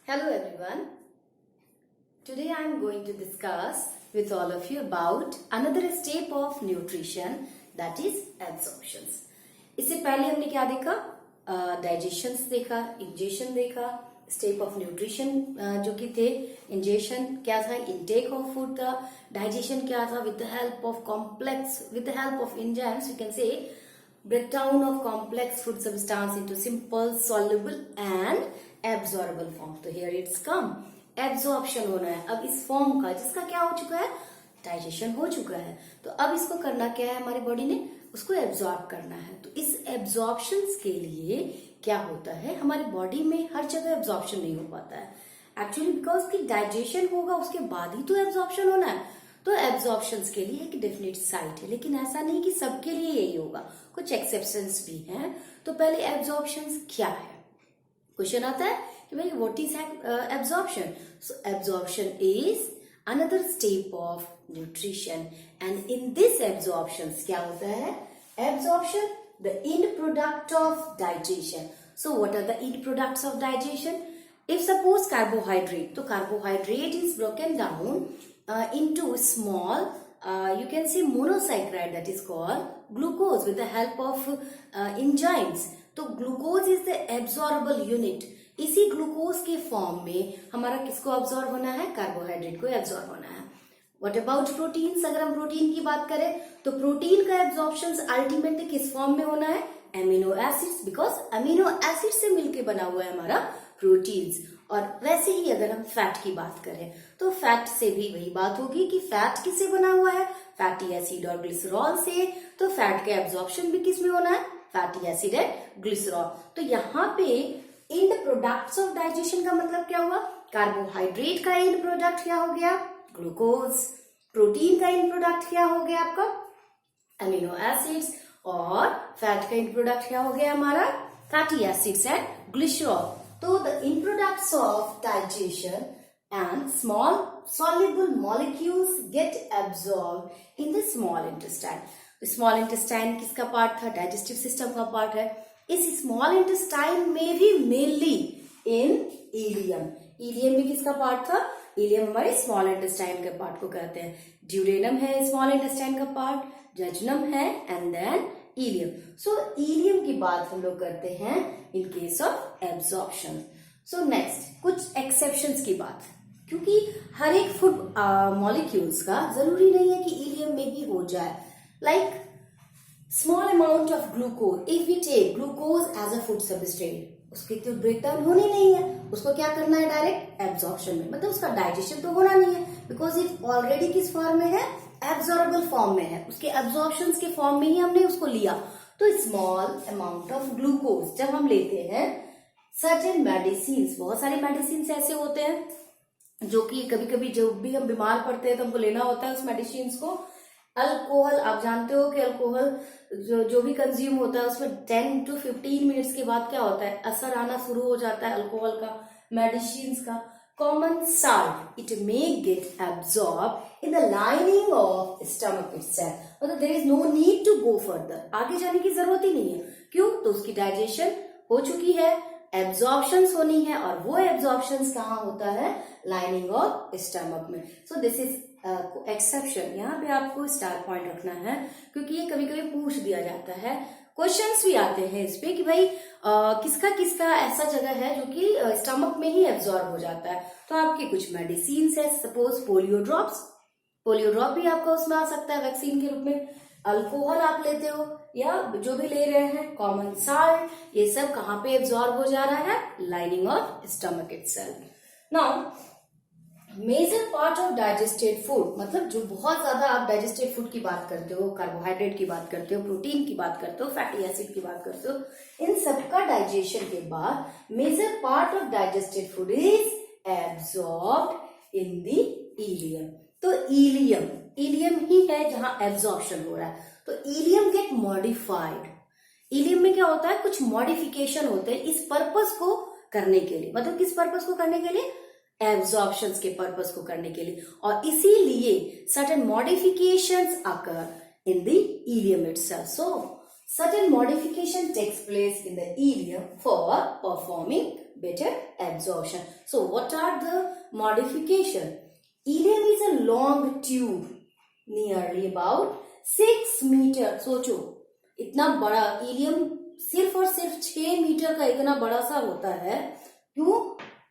Hello everyone. Today I am going to discuss with all of you about another step of nutrition, that is absorptions. इससे पहले हमने क्या देखा? Digestion देखा, ingestion देखा, step of nutrition जो कि थे. इंजेशन क्या था? इनटेक ऑफ फूड था. डाइजेशन क्या था? With the help of enzymes we can say breakdown of complex food substance into simple, soluble and absorbable form. तो here it's come. Absorption होना है अब इस फॉर्म का, जिसका क्या हो चुका है? डाइजेशन हो चुका है. तो अब इसको करना क्या है? हमारी बॉडी ने उसको एब्जॉर्ब करना है. तो इस एब्जॉर्प्शन के लिए क्या होता है? हमारी बॉडी में हर जगह एब्जॉर्प्शन नहीं हो पाता है एक्चुअली, बिकॉज की डाइजेशन होगा उसके बाद ही तो एब्जॉर्प्शन होना है. तो एब्जॉर्प्शंस के लिए एक डेफिनेट साइट है, लेकिन ऐसा नहीं कि सबके लिए यही होगा, कुछ एक्सेप्शंस भी हैं. तो पहले एब्जॉर्प्शंस क्या है? क्वेश्चन आता है कि भाई what is absorption. So absorption is another step of nutrition and in this absorptions क्या होता है? Absorption the end product of digestion. So what are the end products of digestion? If suppose carbohydrate, तो carbohydrate is broken down into small you can say monosaccharide, that is called glucose with the help of enzymes. तो glucose is the absorbable unit. इसी glucose के form में हमारा किसको absorb होना है? Carbohydrate को एब्जॉर्ब होना है. What about proteins? अगर हम प्रोटीन की बात करें तो प्रोटीन का एब्जॉर्प्शन अल्टीमेटली किस फॉर्म में होना है? Amino acids, because amino acid से मिलकर बना हुआ है हमारा प्रोटीन्स. और वैसे ही अगर हम फैट की बात करें तो फैट से भी वही बात होगी कि फैट किससे बना हुआ है? फैटी एसिड और ग्लिसरॉल से. तो फैट का एब्जॉर्प्शन भी किस में होना है? Fatty acid and glycerol. तो यहाँ पे एंड प्रोडक्ट्स ऑफ डाइजेशन का मतलब क्या हुआ? कार्बोहाइड्रेट का एंड प्रोडक्ट क्या हो गया? ग्लूकोज. प्रोटीन का एंड प्रोडक्ट क्या हो गया आपका? Amino acids. और फैट का एंड प्रोडक्ट क्या हो गया हमारा? Fatty acids and glycerol. So the end products of digestion and small soluble molecules get absorbed in the small intestine. Small intestine किसका पार्ट था? डाइजेस्टिव सिस्टम का पार्ट है. इस स्मॉल इंटेस्टाइन में भी मेनली इन इलियम. इलियम भी किसका part था? इलियम हमारे स्मॉल इंटेस्टाइन के पार्ट को कहते हैं. ड्यूडेनम है स्मॉल इंटेस्टाइन का पार्ट, जजनम है and then ileum. So ileum की बात हम लोग करते हैं in case of absorption. So next कुछ एक्सेप्शंस की बात, क्योंकि हर एक फूड मॉलिक्यूल्स का जरूरी नहीं है कि इलियम में भी हो जाए. Like small amount of glucose, if we take glucose as a food substrate, उसके तो ब्रेकडाउन होनी नहीं है, उसको क्या करना है? डायरेक्ट एब्जॉर्प्शन में, मतलब उसका डाइजेशन तो होना नहीं है, बिकॉज इट ऑलरेडी किस फॉर्म में है? एब्जॉर्बल फॉर्म में है. उसके एब्जॉर्प्शन के फॉर्म में ही हमने उसको लिया. तो स्मॉल अमाउंट ऑफ ग्लूकोज जब हम लेते हैं, सर्टेन मेडिसिन, बहुत सारे मेडिसिन ऐसे होते हैं जो कि कभी कभी जब भी हम बीमार पड़ते हैं तो हमको लेना होता है उस मेडिसिन को. अल्कोहल, आप जानते हो कि अल्कोहल जो भी कंज्यूम होता है उसमें 10 to 15 मिनट्स के बाद क्या होता है? असर आना शुरू हो जाता है अल्कोहल का, मेडिसिन का. Common salt, it may get absorbed in the lining of stomach itself. मतलब there is no need to go further. आगे जाने की जरूरत ही नहीं है. क्यों? तो उसकी डाइजेशन हो चुकी है, एब्जॉर्प्शंस होनी है, और वो एब्जॉर्प्शंस कहाँ होता है? लाइनिंग ऑफ स्टमक में. So this is exception. यहाँ पे आपको स्टार पॉइंट रखना है, क्योंकि ये कभी कभी पूछ दिया जाता है. क्वेश्चंस भी आते हैं इस पे कि भाई किसका किसका ऐसा जगह है जो कि स्टमक में ही एब्जॉर्ब हो जाता है. तो आपके कुछ मेडिसिन है, सपोज पोलियो ड्रॉप भी आपका उसमें आ सकता है वैक्सीन के रूप में. अल्कोहल आप लेते हो या जो भी ले रहे हैं, कॉमन साल्ट, ये सब कहाँ पे एब्जॉर्ब हो जा रहा है? Lining of stomach itself. Now major part of digested food, मतलब जो बहुत ज्यादा आप डाइजेस्टेड फूड की बात करते हो, कार्बोहाइड्रेट की बात करते हो, प्रोटीन की बात करते हो, फैटी एसिड की बात करते हो, इन सबका डाइजेशन के बाद major part of digested food is absorbed in the ileum. तो इलियम ही है जहां एब्जॉर्प्शन हो रहा है. तो इलियम गेट मॉडिफाइड. इलियम में क्या होता है? कुछ मॉडिफिकेशन होते हैं इस पर्पस को करने के लिए. मतलब किस पर्पस को करने के लिए? एब्जॉर्प्शंस के पर्पस को करने के लिए. और इसीलिए certain modifications occur in the ilium itself. So certain modification takes place in the ileum for performing better absorption. So what are the modification? Ileum is a long tube, nearly about 6 metre. सोचो इतना बड़ा ilium सिर्फ और सिर्फ 6 metre का इतना बड़ा सा होता है. क्यों?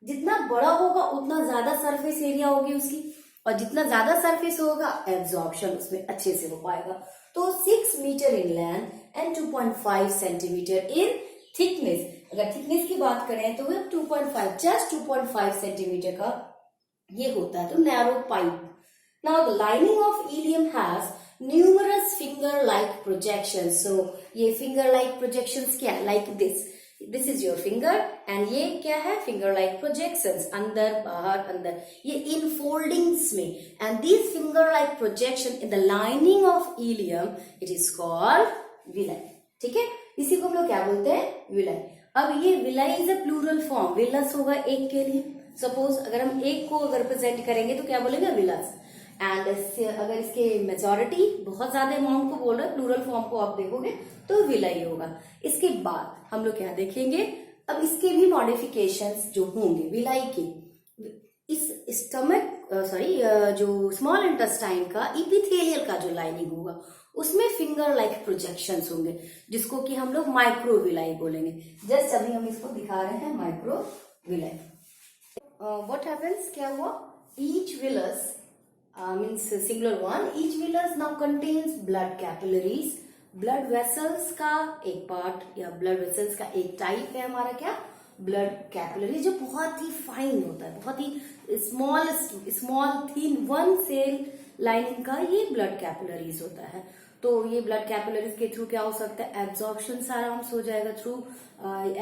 जितना बड़ा होगा उतना ज्यादा सरफेस एरिया होगी उसकी, और जितना ज्यादा सरफेस होगा एब्जॉर्प्शन उसमें अच्छे से हो पाएगा. तो 6 metre in length and 2.5 centimetre in thickness. अगर थिकनेस की बात करें तो वह 2.5 जस्ट 2.5 सेंटीमीटर का ये होता है. तो narrow pipe. Now the lining of ileum has numerous finger like projection. So ये फिंगर लाइक प्रोजेक्शन क्या है? Like this is your finger and ये क्या है? Finger like projections. अंदर बाहर अंदर ये इन फोल्डिंग्स में. And this finger like projection in the lining of ileum it is called villi. ठीक है, इसी को हम लोग क्या बोलते हैं? विलाई. अब ये villi is a plural form. Villus होगा एक के लिए. सपोज अगर हम एक को अगर रिप्रेजेंट करेंगे तो क्या बोलेंगे? विलस. एंड अगर इसके मेजोरिटी बहुत ज्यादा अमाउंट को बोल रहे हैं, प्लूरल फॉर्म को आप देखोगे तो विलाई होगा. इसके बाद हम लोग क्या देखेंगे? अब इसके भी मॉडिफिकेशंस जो होंगे विलाई के. इस स्टमक जो स्मॉल इंटेस्टाइन का इपिथेलियल का जो लाइनिंग होगा उसमें फिंगर लाइक प्रोजेक्शंस होंगे, जिसको कि हम लोग माइक्रोविलाई बोलेंगे. जस्ट अभी हम इसको दिखा रहे हैं माइक्रोविलाई. What happens? क्या हुआ? Each villous means singular one. Each villus now contains blood capillaries. Blood vessels का एक पार्ट या ब्लड वेसल्स का एक टाइप है हमारा क्या? ब्लड कैपिलरी, जो बहुत ही फाइन होता है, बहुत ही small thin one cell lining का ये ब्लड कैपिलरीज होता है. तो ये ब्लड कैपिलरीज के थ्रू क्या हो सकता है? एब्जॉर्प्शन आराम से हो जाएगा. थ्रू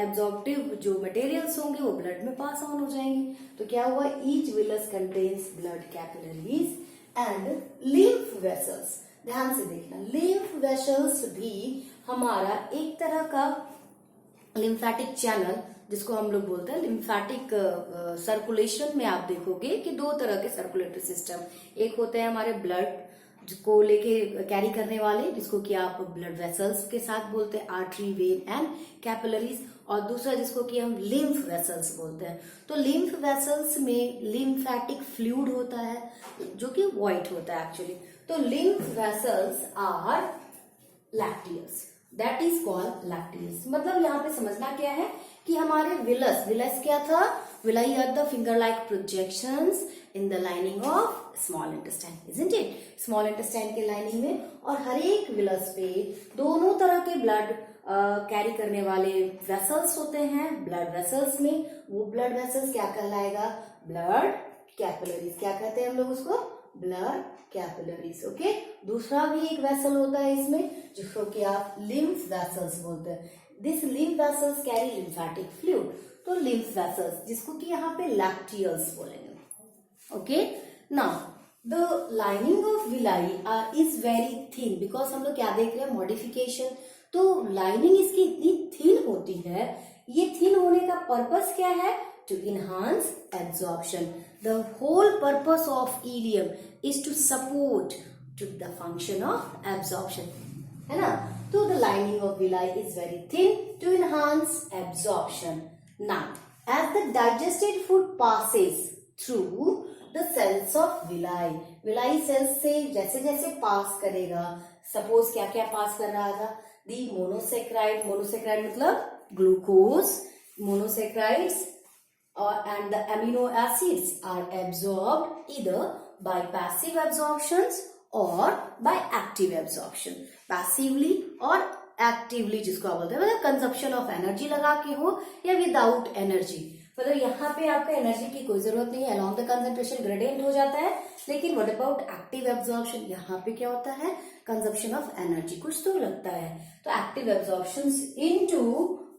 एब्जॉर्प्टिव जो मटेरियल्स होंगे वो ब्लड में पास ऑन हो जाएंगे. तो क्या हुआ? Each villous contains blood capillaries and lymph vessels. ध्यान से देखना, लिम्फ वेसल्स भी हमारा एक तरह का लिम्फेटिक चैनल, जिसको हम लोग बोलते हैं लिम्फेटिक सर्कुलेशन में. आप देखोगे कि दो तरह के सर्कुलेटरी सिस्टम. एक होते हैं हमारे ब्लड को लेके कैरी करने वाले, जिसको कि आप ब्लड वेसल्स के साथ बोलते हैं, आर्टरी, वेन एंड कैपिलरीज. और दूसरा जिसको कि हम लिम्फ वेसल्स बोलते हैं. तो लिम्फ वेसल्स में लिम्फेटिक फ्लूइड होता है जो कि व्हाइट होता है एक्चुअली. तो lymph vessels are lacteals. That is called lacteals. मतलब यहाँ पे समझना क्या है कि हमारे विलस क्या था? Villi are the finger like projections in the lining of small intestine, isn't it? Small intestine के लाइनिंग में. और हर एक विलस पे दोनों तरह के ब्लड कैरी करने वाले वेसल्स होते हैं. ब्लड वेसल्स में वो ब्लड वेसल्स क्या कहलाएगा? Blood capillaries. क्या कहते हैं हम लोग उसको? Blood capillaries. ओके. दूसरा भी एक वेसल होता है इसमें जिसको कि आप लिम्फ वेसल्स बोलते हैं. This lymph vessels carry lymphatic fluid. तो लिम्फ वेसल्स जिसको कि यहाँ पे लैक्टियल्स बोलेंगे. Okay. Now the lining of villi is very thin. Because हम लोग क्या देख रहे हैं? मॉडिफिकेशन. तो लाइनिंग इसकी इतनी थिन होती है. ये थिन होने का पर्पस क्या है? To enhance absorption. The whole purpose of ileum is to support to the function of absorption, है ना? तो the lining of villi is very thin to enhance absorption. Now as the digested food passes through the cells of villi, villi cells से जैसे जैसे पास करेगा, suppose क्या क्या पास कर रहा था? दी मोनोसेक्राइड. मोनोसेक्राइड मतलब glucose. Monosaccharides and the amino acids are absorbed either by passive absorptions or by active absorption. Passively और actively जिसको आप बोलते हैं, मतलब कंजप्शन ऑफ एनर्जी लगा के हो या विदाउट एनर्जी. मतलब यहाँ पे आपको एनर्जी की कोई जरूरत नहीं है, अलॉन्ग द कंसेंट्रेशन ग्रेडियंट हो जाता है. लेकिन व्हाट अबाउट एक्टिव एब्जॉर्प्शन? यहाँ पे क्या होता है? कंजप्शन ऑफ एनर्जी कुछ तो लगता है. तो active absorption into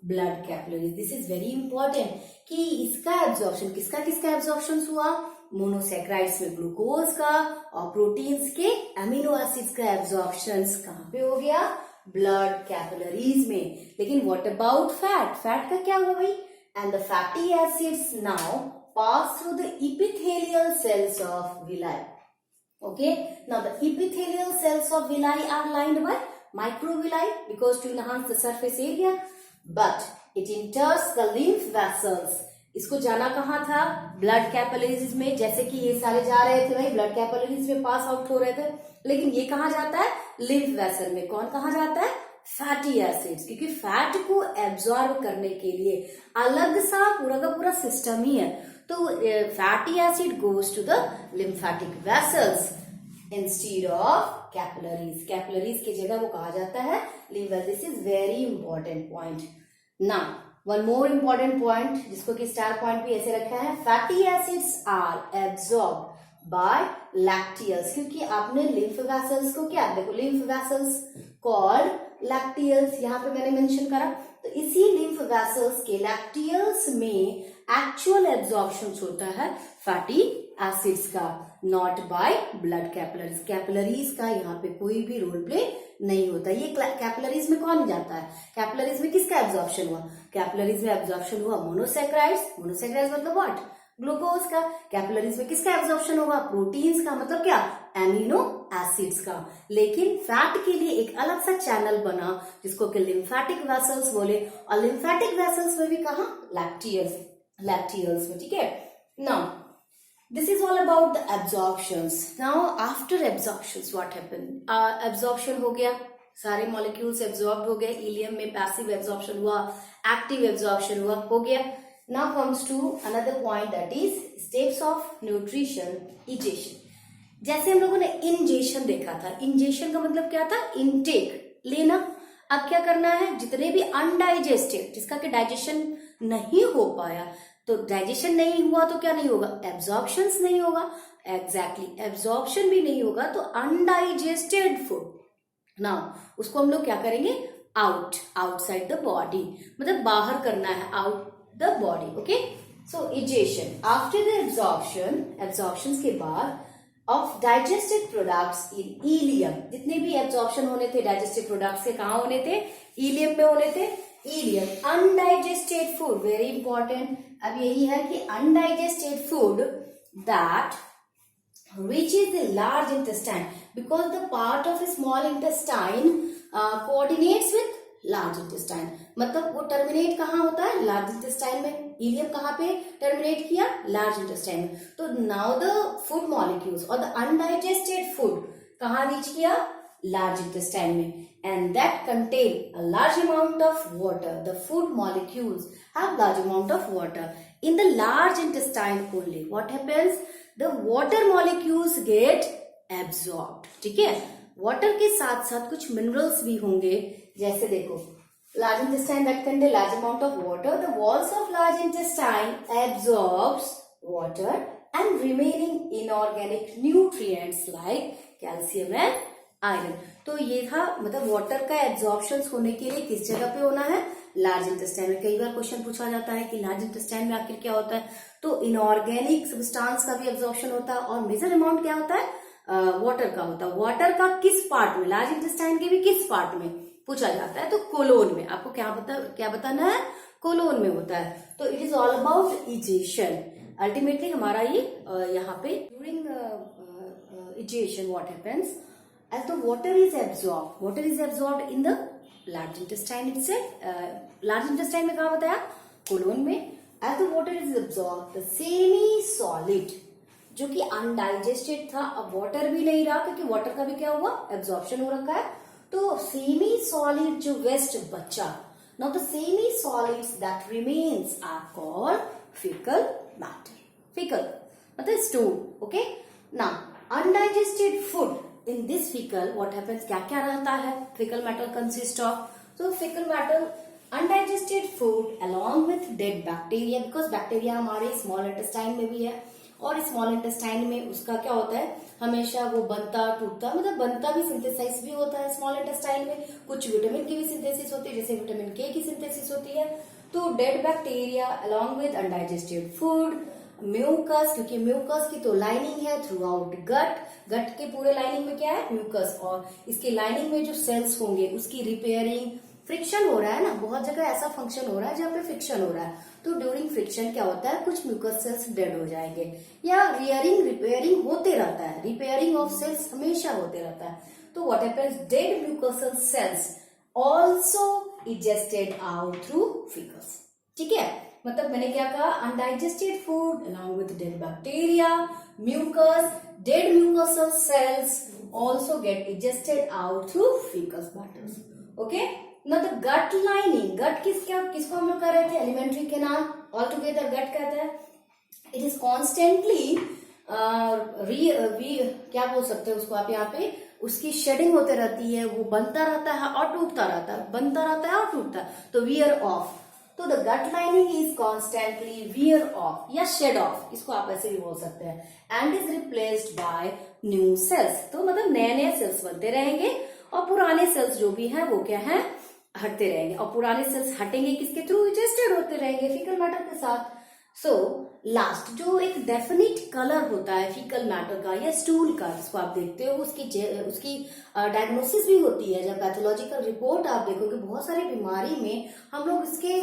blood capillaries. This is very important कि इसका एब्जॉर्प्शन किसका एब्जॉर्प्शन हुआ? मोनोसेक्राइड्स में ग्लूकोज का, और प्रोटीन्स के एमिनो एसिड्स का एब्जॉर्प्शन कहाँ पे हो गया? ब्लड कैपिलरीज में. लेकिन व्हाट अबाउट फैट? फैट का क्या हुआ भाई? And the fatty acids now pass through the epithelial cells of villi. Okay, now the epithelial cells of villi are lined by microvilli because to enhance the surface area, but it enters the lymph vessels इसको जाना कहाँ था? Blood capillaries में। जैसे कि ये सारे जा रहे थे भाई ब्लड कैपिलरीज में पास आउट हो रहे थे, लेकिन ये कहाँ जाता है? लिम्फ वेसल में। कौन कहाँ जाता है? फैटी एसिड्स, क्योंकि फैट को एब्जॉर्ब करने के लिए अलग सा पूरा का पूरा सिस्टम ही है। तो fatty acid goes to the lymphatic vessels instead of capillaries. Capillaries की जगह वो कहा जाता है lymph vessel. This is very important point. Now one more important point, जिसको कि स्टार पॉइंट भी ऐसे रखा है, fatty acids are absorb by lacteals. क्योंकि आपने लिम्फ वेसल्स को क्या देखो, लिम्फ वेसल्स कॉल्ड लैक्टियल्स, यहाँ पे मैंने मेंशन करा। तो इसी लिम्फ वेसल्स के लैक्टियल्स में एक्चुअल एब्जॉर्प्शन होता है फैटी एसिड्स का, not by blood capillaries. Capillaries का यहाँ पे कोई भी रोल प्ले नहीं होता। ये कैपिलरीज में कौन जाता है? कैपिलरीज में किसका एब्जॉर्प्शन हुआ? कैपिलरीज में एब्जॉर्प्शन हुआ मोनोसैकेराइड्स। मोनोसैकेराइड्स मतलब व्हाट? ग्लूकोज का। कैपिलरीज में किसका एब्जॉर्प्शन होगा? प्रोटीन्स का, मतलब क्या? एमिनो एसिड्स का। लेकिन फैट के लिए एक अलग सा चैनल बना जिसको कि लिम्फेटिक वेसल्स बोले, और लिम्फेटिक वेसल्स में भी कहा? लैक्टियल्स में। ठीक है। Now this is all about the absorptions. Now after absorptions what happened? Absorption हो गया, सारे मॉलिक्यूल्स एब्जॉर्ब हो गए, इलियम में पैसिव एब्जॉर्प्शन हुआ, एक्टिव एब्जॉर्प्शन हुआ, हो गया। Now comes to another point, that is steps of nutrition, ingestion. जैसे हम लोगों ने इंजेशन देखा था, इंजेशन का मतलब क्या था? इनटेक, लेना। अब क्या करना है? जितने भी अनडाइजेस्टेड, जिसका कि डाइजेशन नहीं हो पाया, तो डाइजेशन नहीं हुआ तो क्या नहीं होगा? एब्जॉर्प्शन नहीं होगा। एग्जैक्टली, एब्जॉर्प्शन भी नहीं होगा तो अनडाइजेस्टेड फूड ना, उसको हम लोग क्या करेंगे? आउटसाइड द बॉडी, मतलब बाहर करना है, out the body. Okay. So egestion after the absorption के बाद of digested products in ileum. जितने भी एब्जॉर्प्शन होने थे डाइजेस्टेड प्रोडक्ट्स के, कहाँ होने थे? इलियम में होने थे। Ileum undigested food, very important. अब यही है कि undigested food that reaches the large intestine, because the part of small intestine coordinates with large intestine। मतलब वो टर्मिनेट कहाँ होता है? लार्ज इंटेस्टाइन में। इलियम कहाँ पे टर्मिनेट किया? लार्ज इंटेस्टाइन में। तो नाउ द फूड मॉलिक्यूल्स और द अनडाइजेस्टेड फूड कहाँ रीच किया? large intestine में, and that contain a large amount of water. The food molecules have large amount of water. In the large intestine only, what happens? The water molecules get absorbed. ठीक है, water के साथ साथ कुछ minerals भी होंगे, जैसे देखो large intestine that contain large amount of water. The walls of large intestine absorbs water and remaining inorganic nutrients like calcium and iron. तो ये था, मतलब वाटर का एब्जॉर्प्शन होने के लिए किस जगह पे होना है? लार्ज इंटेस्टाइन में। कई बार क्वेश्चन पूछा जाता है कि लार्ज इंटेस्टाइन में आखिर क्या होता है, तो इनऑर्गेनिक सब्सटेंस का भी एब्जॉर्प्शन होता है और मेजर अमाउंट क्या होता है? वाटर का होता है। वाटर का किस पार्ट में? लार्ज इंटेस्टाइन के भी किस पार्ट में पूछा जाता है? तो कोलोन में। आपको क्या बताना है? कोलोन में होता है। तो it is all about egestion. Ultimately हमारा ये यहाँ पे during egestion what happens? As the water is absorbed in the large intestine itself. Large intestine में कहाँ बताया? कोलोन में। As the water is absorbed, the semi-solid जो कि undigested था, अब water भी नहीं रहा क्योंकि water का भी क्या हुआ? Absorption हो रखा है। तो semi-solid जो waste बचा, now the semi-solids that remains are called fecal matter. Fecal मतलब stool. Okay. Now undigested food. In this fecal, what happens? क्या क्या रहता है? Fecal matter consist of, so fecal matter, undigested food along with dead bacteria, because bacteria हमारे small intestine में भी है और small intestine में उसका क्या होता है? हमेशा वो बनता टूटता, मतलब बनता भी, सिंथेसाइज भी होता है small intestine में। कुछ विटामिन की भी सिंथेसिस होती है, जैसे विटामिन के की सिंथेसिस होती है। तो dead bacteria along with undigested food, mucus, क्योंकि म्यूकस की तो लाइनिंग है थ्रू आउट गट के पूरे लाइनिंग में क्या है? म्यूकस। और इसके लाइनिंग में जो सेल्स होंगे उसकी रिपेयरिंग, फ्रिक्शन हो रहा है ना, बहुत जगह ऐसा फंक्शन हो रहा है जहाँ पे फ्रिक्शन हो रहा है, तो ड्यूरिंग फ्रिक्शन क्या होता है? कुछ म्यूकस सेल्स डेड हो जाएंगे, या रिपेयरिंग होते रहता है, रिपेयरिंग ऑफ सेल्स हमेशा होते रहता है। तो what happens? Dead mucosal cells also egested out through faeces. ठीक है, मतलब मैंने क्या कहा, undigested food along with dead bacteria, mucus, dead mucosal cells also get digested out through fecal matters. Okay? Now the gut lining, gut किसको हम लोग कर रहे थे, एलिमेंट्री के नाम ऑल टुगेदर गट कहते हैं. इट इज कॉन्स्टेंटली क्या बोल सकते हैं उसको आप यहाँ पे, उसकी शेडिंग होते रहती है, वो बनता रहता है और टूटता रहता है, बनता रहता है और टूटता है, तो वियर ऑफ. तो the gut lining is constantly wear off या शेड ऑफ, इसको आप ऐसे भी बोल सकते हैं, and is replaced by new cells. तो मतलब नए नए सेल्स बनते रहेंगे और पुराने सेल्स जो भी हैं वो क्या है, हटते रहेंगे. और पुराने सेल्स हटेंगे किसके थ्रू, डाइजेस्टेड होते रहेंगे फीकल मैटर के साथ. सो लास्ट जो एक डेफिनिट कलर होता है फीकल मैटर का या स्टूल का, जिसको आप देखते हो, उसकी डायग्नोसिस भी होती है. जब पैथोलॉजिकल रिपोर्ट आप देखोगे बहुत सारी बीमारी में हम लोग इसके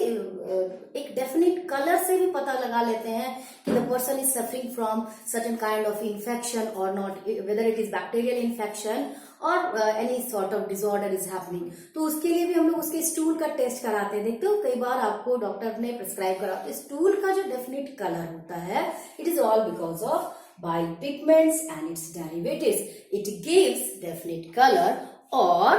एक डेफिनिट कलर से भी पता लगा लेते हैं कि the person is suffering from certain kind of infection or not, whether it is bacterial infection or any sort of disorder is happening. तो उसके लिए भी हम लोग उसके स्टूल का टेस्ट कराते हैं. देखते हो कई बार आपको डॉक्टर ने प्रिस्क्राइब करा, स्टूल का जो डेफिनेट कलर होता है, it is all because of bile pigments and its derivatives. It gives definite color or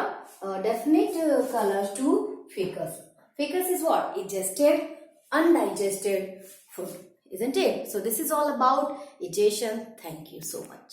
definite color to fecus. Fecus is what? Digested, undigested food, isn't it? So this is all about digestion. Thank you so much.